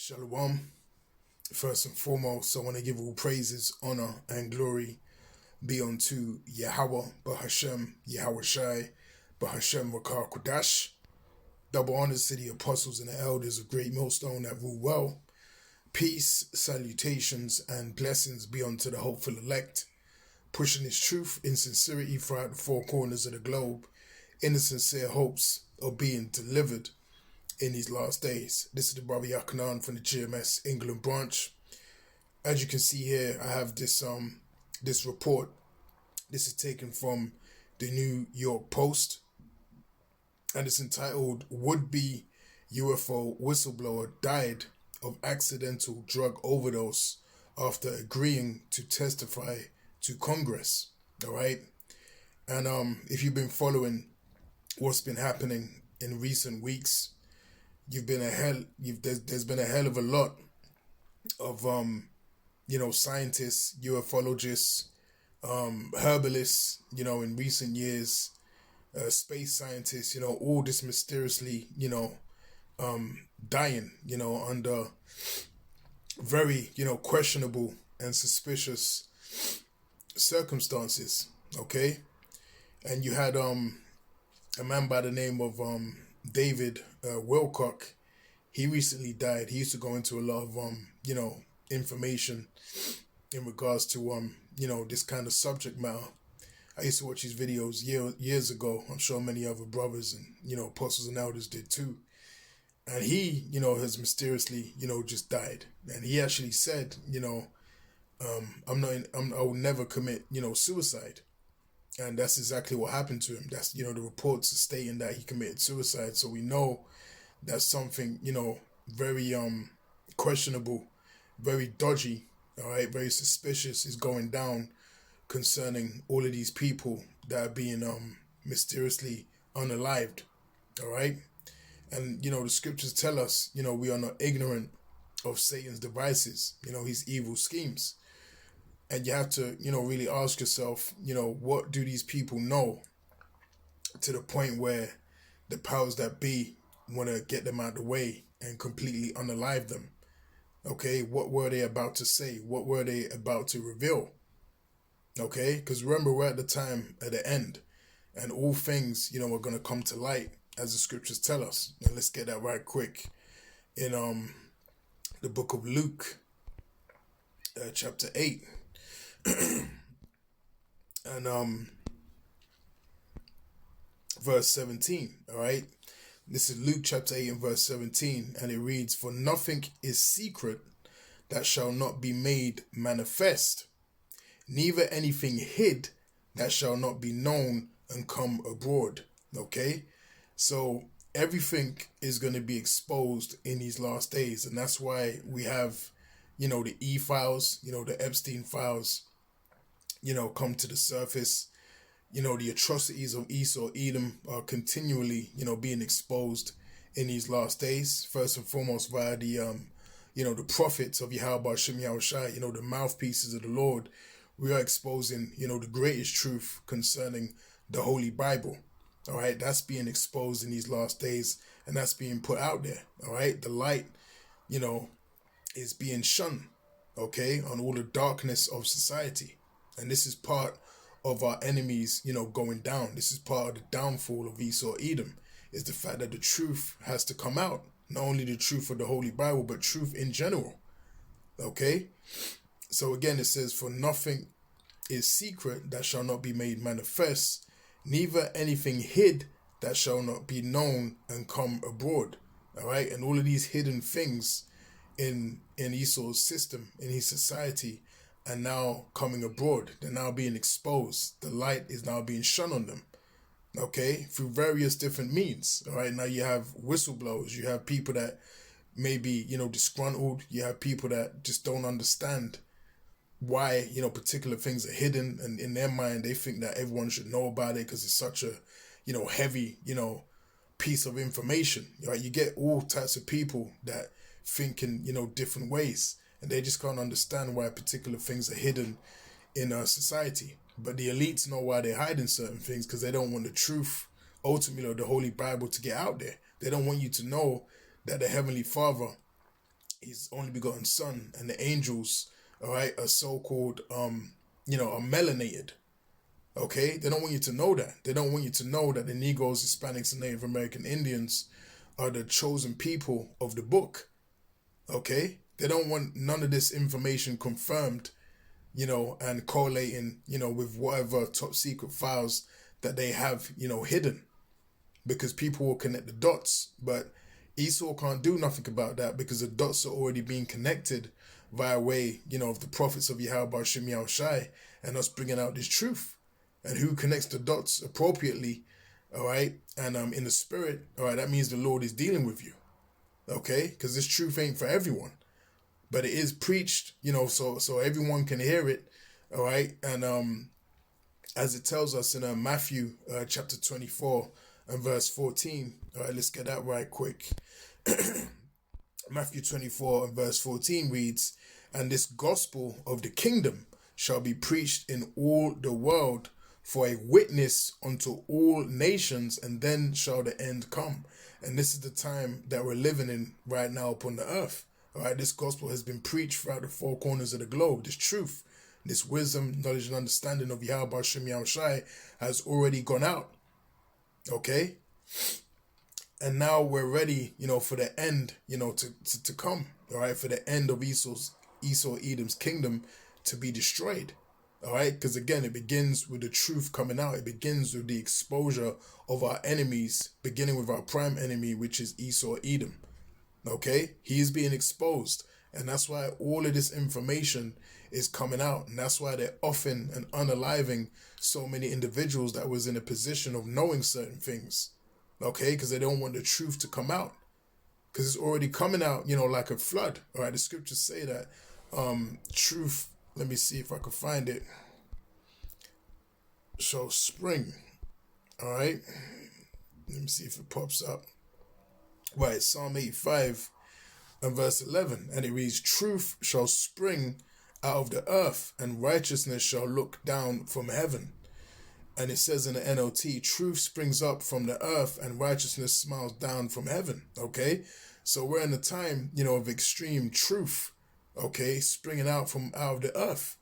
Shalom. First and foremost, I want to give all praises, honor, and glory be unto Yahweh, Bahashem, Yahweh Shai, Bahashem Rakar Kodash. Double honors to the apostles and the elders of Great Millstone that rule well. Peace, salutations, and blessings be unto the hopeful elect, pushing his truth in sincerity throughout the four corners of the globe, in the sincere hopes of being delivered in these last days. This is the brother Yakanan from the GMS England branch. As you can see here, I have this report. This is taken from the New York Post, and it's entitled "Would-Be UFO Whistleblower Died of Accidental Drug Overdose After Agreeing to Testify to Congress." All right, and if you've been following what's been happening in recent weeks, there's been a hell of a lot of scientists, ufologists, herbalists, in recent years, space scientists, all this mysteriously, dying, under very, questionable and suspicious circumstances. Okay. And you had a man by the name of David Wilcock. He recently died. He used to go into a lot of information in regards to this kind of subject matter. I used to watch his videos years ago. I'm sure many other brothers and apostles and elders did too. And he has mysteriously just died. And he actually said I will never commit suicide. And that's exactly what happened to him. That's, the reports are stating that he committed suicide. So we know that something, very questionable, very dodgy, all right, very suspicious is going down concerning all of these people that are being mysteriously unalived, all right? And, the scriptures tell us, we are not ignorant of Satan's devices, his evil schemes. And you have to, really ask yourself, what do these people know to the point where the powers that be want to get them out of the way and completely unalive them? Okay, what were they about to say? What were they about to reveal? Okay, because remember, we're at the time at the end, and all things, are going to come to light as the scriptures tell us. And let's get that right quick. In the book of Luke, chapter 8. And verse 17, all right? This is Luke chapter 8 and verse 17, and it reads, "For nothing is secret that shall not be made manifest, neither anything hid that shall not be known and come abroad." Okay? So everything is going to be exposed in these last days, and that's why we have, the E-files, the Epstein files, come to the surface. The atrocities of Esau, Edom are continually, being exposed in these last days. First and foremost via the, the prophets of Yahweh Shem Yahweh Shai, the mouthpieces of the Lord. We are exposing, the greatest truth concerning the Holy Bible. All right, that's being exposed in these last days, and that's being put out there. All right, the light, is being shone, okay, on all the darkness of society. And this is part of our enemies, going down. This is part of the downfall of Esau, Edom, is the fact that the truth has to come out. Not only the truth of the Holy Bible, but truth in general. Okay? So again, it says, "For nothing is secret that shall not be made manifest, neither anything hid that shall not be known and come abroad." All right? And all of these hidden things in Esau's system, in his society, are now coming abroad. They're now being exposed. The light is now being shone on them, okay, through various different means. All right, now you have whistleblowers. You have people that may be, disgruntled. You have people that just don't understand why, particular things are hidden. And in their mind, they think that everyone should know about it because it's such a, heavy, piece of information. Right? You get all types of people that think in, different ways. And they just can't understand why particular things are hidden in our society. But the elites know why they're hiding certain things, because they don't want the truth, ultimately, of the Holy Bible to get out there. They don't want you to know that the Heavenly Father his only begotten son, and the angels, all right, are so-called, are melanated. Okay, they don't want you to know that. They don't want you to know that the Negroes, Hispanics, and Native American Indians are the chosen people of the book. Okay, they don't want none of this information confirmed, and correlating, with whatever top secret files that they have, hidden, because people will connect the dots. But Esau can't do nothing about that, because the dots are already being connected via way, of the prophets of Yahweh Shem Yahushai, and us bringing out this truth. And who connects the dots appropriately, all right, and in the spirit, all right, that means the Lord is dealing with you, okay, because this truth ain't for everyone, but it is preached, so everyone can hear it, all right, and as it tells us in Matthew chapter 24 and verse 14, all right, let's get that right quick. Matthew 24 and verse 14 reads, "And this gospel of the kingdom shall be preached in all the world for a witness unto all nations, and then shall the end come." And this is the time that we're living in right now upon the earth. All right, this gospel has been preached throughout the four corners of the globe. This truth, this wisdom, knowledge, and understanding of Yahweh Shem Yahushai has already gone out. Okay? And now we're ready, for the end, to come. All right, for the end of Esau Edom's kingdom to be destroyed. All right, because again, it begins with the truth coming out. It begins with the exposure of our enemies, beginning with our prime enemy, which is Esau Edom. Okay, he's being exposed, and that's why all of this information is coming out, and that's why they're often and unaliving so many individuals that was in a position of knowing certain things. Okay, because they don't want the truth to come out, because it's already coming out, like a flood. All right, the scriptures say that truth. Let me see if I can find it. Shall spring. All right. Let me see if it pops up. Right, Psalm 85 and verse 11. And it reads, "Truth shall spring out of the earth, and righteousness shall look down from heaven." And it says in the NLT, "Truth springs up from the earth, and righteousness smiles down from heaven." Okay. So we're in a time, of extreme truth. Okay, springing out of the earth.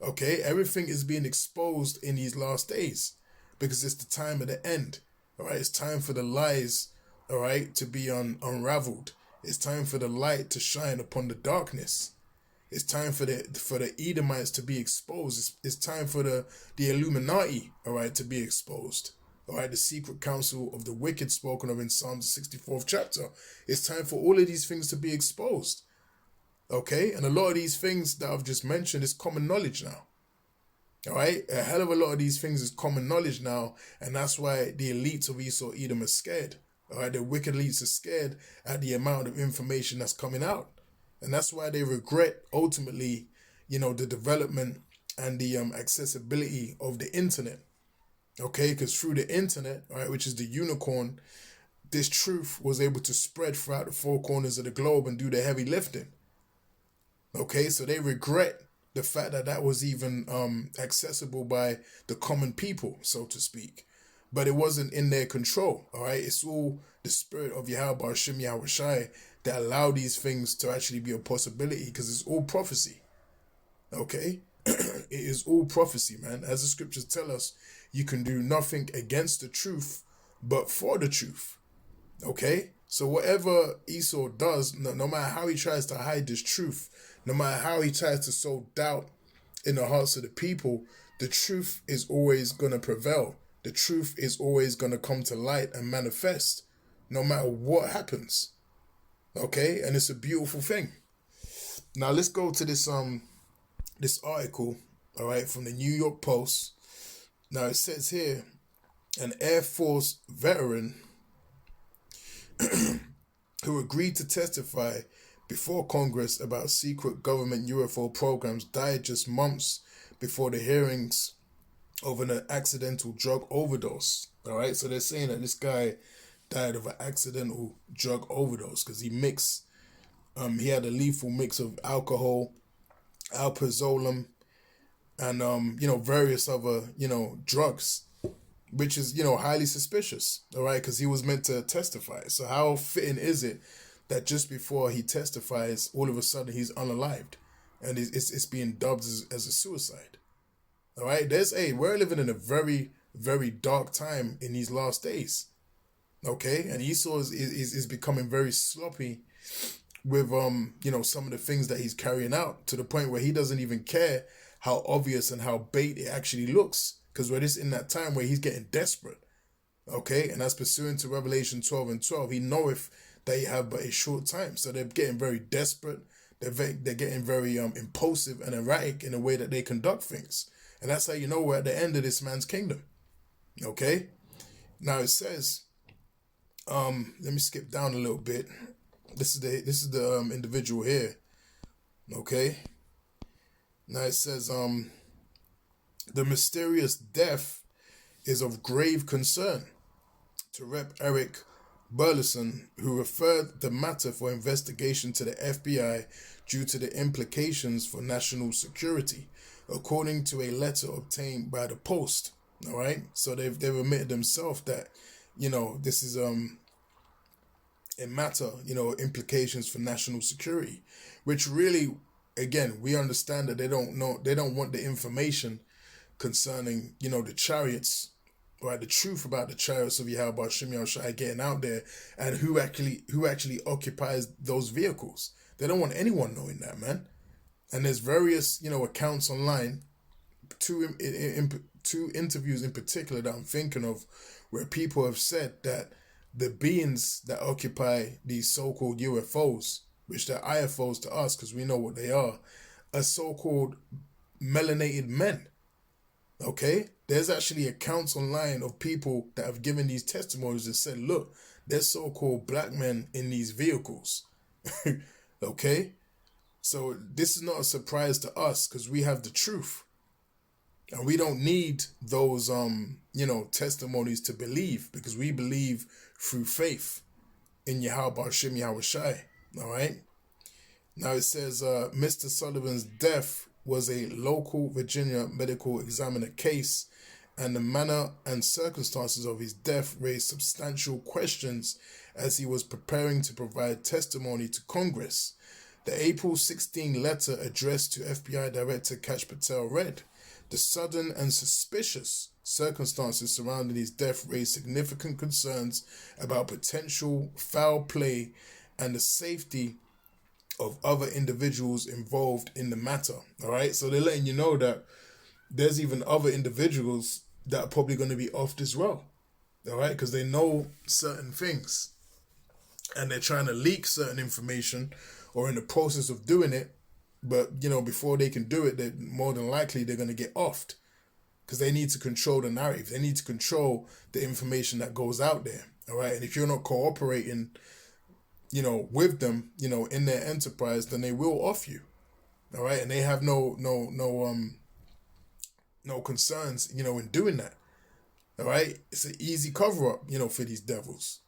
Okay, everything is being exposed in these last days, because it's the time of the end. All right, it's time for the lies, all right, to be unraveled. It's time for the light to shine upon the darkness. It's time for the Edomites to be exposed. It's time for the Illuminati, all right, to be exposed. All right, the secret council of the wicked spoken of in Psalm 64th chapter. It's time for all of these things to be exposed. Okay, and a lot of these things that I've just mentioned is common knowledge now. All right, a hell of a lot of these things is common knowledge now, and that's why the elites of Esau Edom are scared. All right, the wicked elites are scared at the amount of information that's coming out, and that's why they regret ultimately, the development and the accessibility of the internet. Okay, because through the internet, all right, which is the unicorn, this truth was able to spread throughout the four corners of the globe and do the heavy lifting. Okay, so they regret the fact that was even accessible by the common people, so to speak. But it wasn't in their control, all right? It's all the spirit of Yahweh Shem Yahushai that allowed these things to actually be a possibility, because it's all prophecy, okay? It is all prophecy, man. As the scriptures tell us, you can do nothing against the truth, but for the truth, okay? So whatever Esau does, no matter how he tries to hide this truth, no matter how he tries to sow doubt in the hearts of the people, the truth is always going to prevail. The truth is always going to come to light and manifest, no matter what happens. Okay? And it's a beautiful thing. Now let's go to this article, all right, from the New York Post. Now it says here, an Air Force veteran who agreed to testify before Congress about secret government UFO programs died just months before the hearings over an accidental drug overdose. All right, so they're saying that this guy died of an accidental drug overdose because he had a lethal mix of alcohol, alprazolam, and various other drugs, which is highly suspicious. All right, because he was meant to testify. So how fitting is it that just before he testifies, all of a sudden he's unalived, and it's being dubbed as a suicide. All right, we're living in a very, very dark time in these last days. Okay, and Esau is becoming very sloppy with some of the things that he's carrying out, to the point where he doesn't even care how obvious and how bait it actually looks, because we're just in that time where he's getting desperate. Okay, and that's pursuant to Revelation 12:12. He knoweth that he have but a short time, so they're getting very desperate. They're getting very impulsive and erratic in the way that they conduct things, and that's how you know we're at the end of this man's kingdom. Okay, now it says, let me skip down a little bit. This is the individual here. Okay, now it says the mysterious death is of grave concern to Rep. Eric Burleson, who referred the matter for investigation to the FBI due to the implications for national security, according to a letter obtained by the Post. All right, so they've admitted themselves that this is a matter, implications for national security, which really, again, we understand that they don't want the information concerning the chariots, right, the truth about the chariots of Yahweh Shem Yahushai getting out there, and who actually occupies those vehicles. They don't want anyone knowing that, man. And there's various accounts online, two interviews in particular that I'm thinking of, where people have said that the beings that occupy these so-called UFOs, which they're IFOs to us because we know what they are so-called melanated men. Okay, there's actually accounts online of people that have given these testimonies that said, look, there's so-called black men in these vehicles. Okay, so this is not a surprise to us because we have the truth, and we don't need those testimonies to believe, because we believe through faith in Yahweh Shem Yahushai. All right, now it says Mr. Sullivan's death was a local Virginia medical examiner case, and the manner and circumstances of his death raised substantial questions as he was preparing to provide testimony to Congress. The April 16 letter addressed to FBI Director Kash Patel read, "The sudden and suspicious circumstances surrounding his death raised significant concerns about potential foul play and the safety of other individuals involved in the matter." All right, so they're letting you know that there's even other individuals that are probably going to be offed as well. All right, because they know certain things and they're trying to leak certain information, or in the process of doing it, but before they can do it, they're more than likely they're going to get offed, because they need to control the narrative. They need to control the information that goes out there. All right, and if you're not cooperating with them, in their enterprise, then they will off you. All right, and they have no concerns, in doing that. All right, it's an easy cover up, for these devils.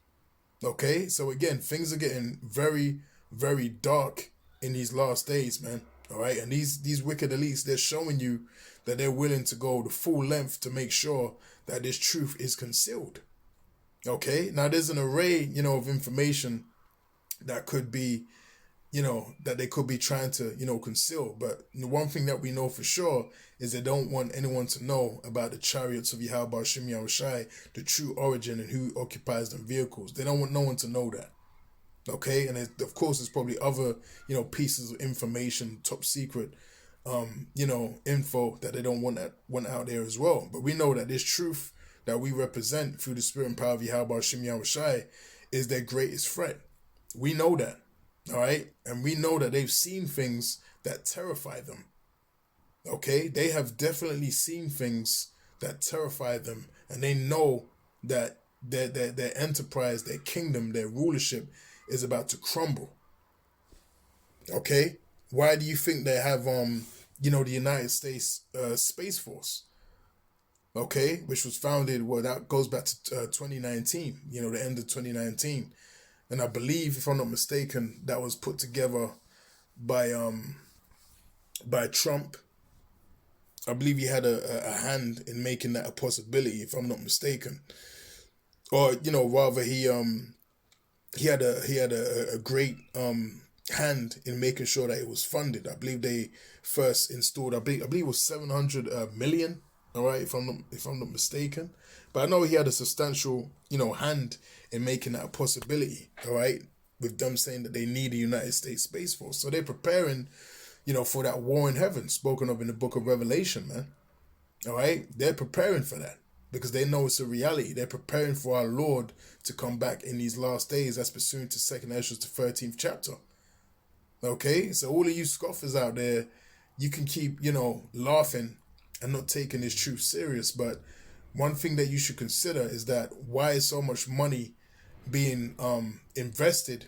Okay, so again, things are getting very, very dark in these last days, man. All right, and these wicked elites, they're showing you that they're willing to go the full length to make sure that this truth is concealed. Okay, now there's an array, of information that could be, that they could be trying to, conceal. But the one thing that we know for sure is they don't want anyone to know about the chariots of Yahweh Shem Yahushai, the true origin and who occupies them vehicles. They don't want no one to know that. Okay, and of course there's probably other, pieces of information, top secret, info that they don't want out there as well. But we know that this truth that we represent through the spirit and power of Yahweh Shem Yahushai is their greatest threat. We know that, all right? And we know that they've seen things that terrify them, okay? They have definitely seen things that terrify them, and they know that their enterprise, their kingdom, their rulership is about to crumble, okay? Why do you think they have, the United States Space Force, okay, which was founded, that goes back to 2019, the end of 2019. And I believe, if I'm not mistaken, that was put together by Trump. I believe he had a hand in making that a possibility, if I'm not mistaken. Or, rather he he had a great hand in making sure that it was funded. I believe they first installed, I believe it was 700 million. All right, if I'm not mistaken, but I know he had a substantial hand in making that a possibility. All right, with them saying that they need a United States Space Force, so they're preparing for that war in heaven spoken of in the book of Revelation, man. All right, they're preparing for that because they know it's a reality. They're preparing for our Lord to come back in these last days. That's pursuant to 2nd Ezra, the 13th chapter. Okay, so all of you scoffers out there, you can keep, laughing and not taking this truth serious. But one thing that you should consider is that why is so much money being invested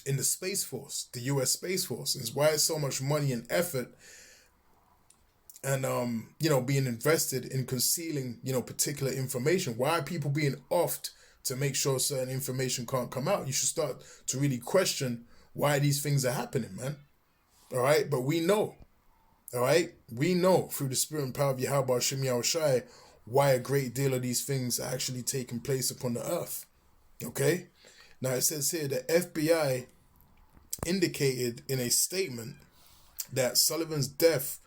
in the Space Force, the U.S. Space Force? Is why is so much money and effort and being invested in concealing particular information? Why are people being offed to make sure certain information can't come out? You should start to really question why these things are happening, man. All right, but we know, all right, we know through the spirit and power of Yahweh Shem Yahushai why a great deal of these things are actually taking place upon the earth. Okay, now it says here the FBI indicated in a statement that Sullivan's death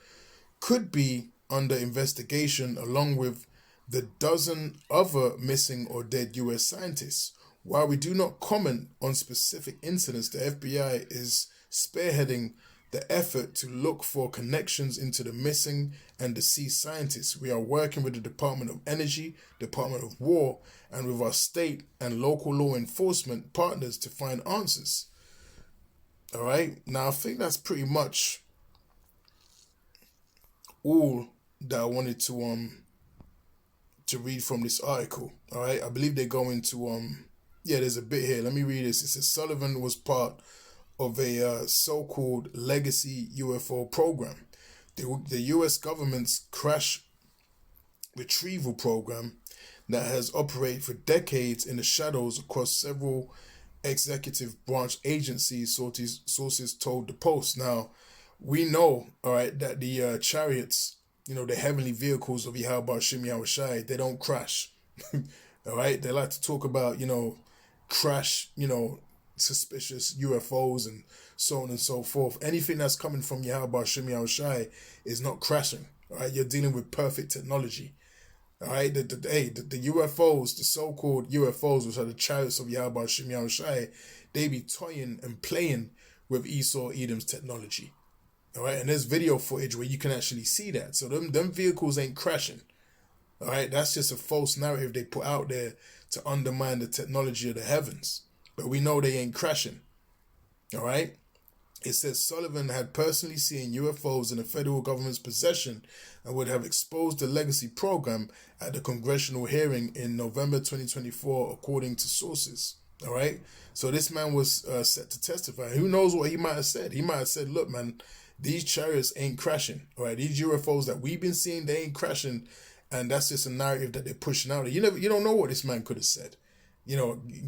could be under investigation along with the dozen other missing or dead U.S. scientists. While we do not comment on specific incidents, the FBI is spearheading the effort to look for connections into the missing and deceased scientists. We are working with the Department of Energy, Department of War, and with our state and local law enforcement partners to find answers. All right. Now, I think that's pretty much all that I wanted to read from this article. All right. I believe they go into there's a bit here. Let me read this. It says Sullivan was part of a so-called legacy UFO program. The U.S. government's crash retrieval program that has operated for decades in the shadows across several executive branch agencies, sources told the Post. Now, we know, all right, that the chariots, the heavenly vehicles of Yahweh Shem Yahushai, they don't crash. All right, they like to talk about, crash, suspicious UFOs and so on and so forth. Anything that's coming from Yahweh Shem Yahushai is not crashing. All right, you're dealing with perfect technology. All right, the UFOs, the so-called UFOs, which are the chariots of Yahweh Shem Yahushai, they be toying and playing with Esau Edom's technology. All right, and there's video footage where you can actually see that. So them vehicles ain't crashing. All right, that's just a false narrative they put out there to undermine the technology of the heavens. But we know they ain't crashing. All right. It says Sullivan had personally seen UFOs in the federal government's possession and would have exposed the legacy program at the congressional hearing in November 2024, according to sources. All right. So this man was set to testify. Who knows what he might have said? He might have said, look, man, these chariots ain't crashing. All right. These UFOs that we've been seeing, they ain't crashing. And that's just a narrative that they're pushing out. You don't know what this man could have said,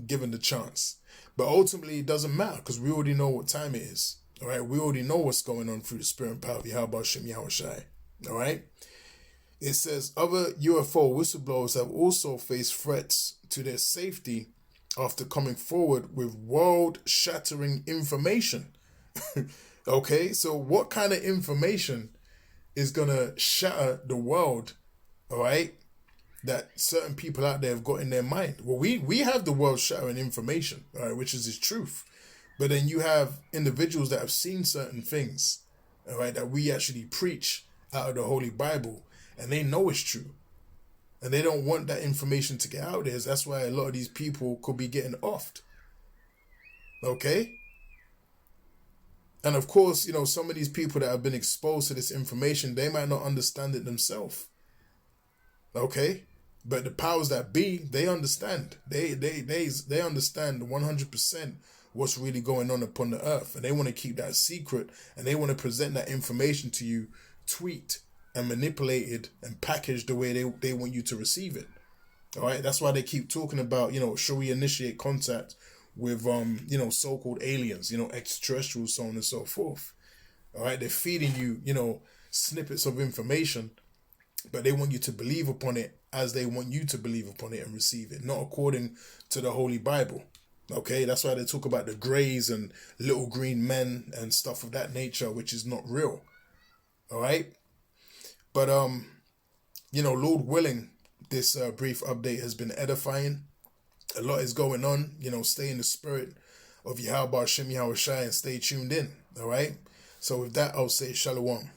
given the chance. But ultimately, it doesn't matter because we already know what time it is. All right, we already know what's going on through the spirit and power of Yahweh Shem Yahushai. All right, it says other UFO whistleblowers have also faced threats to their safety after coming forward with world-shattering information. Okay, so what kind of information is gonna shatter the world? All right, that certain people out there have got in their mind. Well, we have the world-shattering information, all right, which is its truth. But then you have individuals that have seen certain things, all right, that we actually preach out of the Holy Bible, and they know it's true. And they don't want that information to get out there. That's why a lot of these people could be getting offed. Okay? And of course, some of these people that have been exposed to this information, they might not understand it themselves. Okay? But the powers that be, they understand. They understand 100% what's really going on upon the earth, and they want to keep that secret, and they want to present that information to you, tweaked and manipulated and packaged the way they want you to receive it. All right, that's why they keep talking about, should we initiate contact with so-called aliens, extraterrestrials, so on and so forth. All right, they're feeding you, snippets of information, but they want you to believe upon it as they want you to believe upon it and receive it, not according to the Holy Bible. Okay, that's why they talk about the greys and little green men and stuff of that nature, which is not real. All right, but Lord willing, this brief update has been edifying. A lot is going on. Stay in the spirit of Yahweh Shem Yahweh Shai and stay tuned in. All right. So with that, I'll say shalom.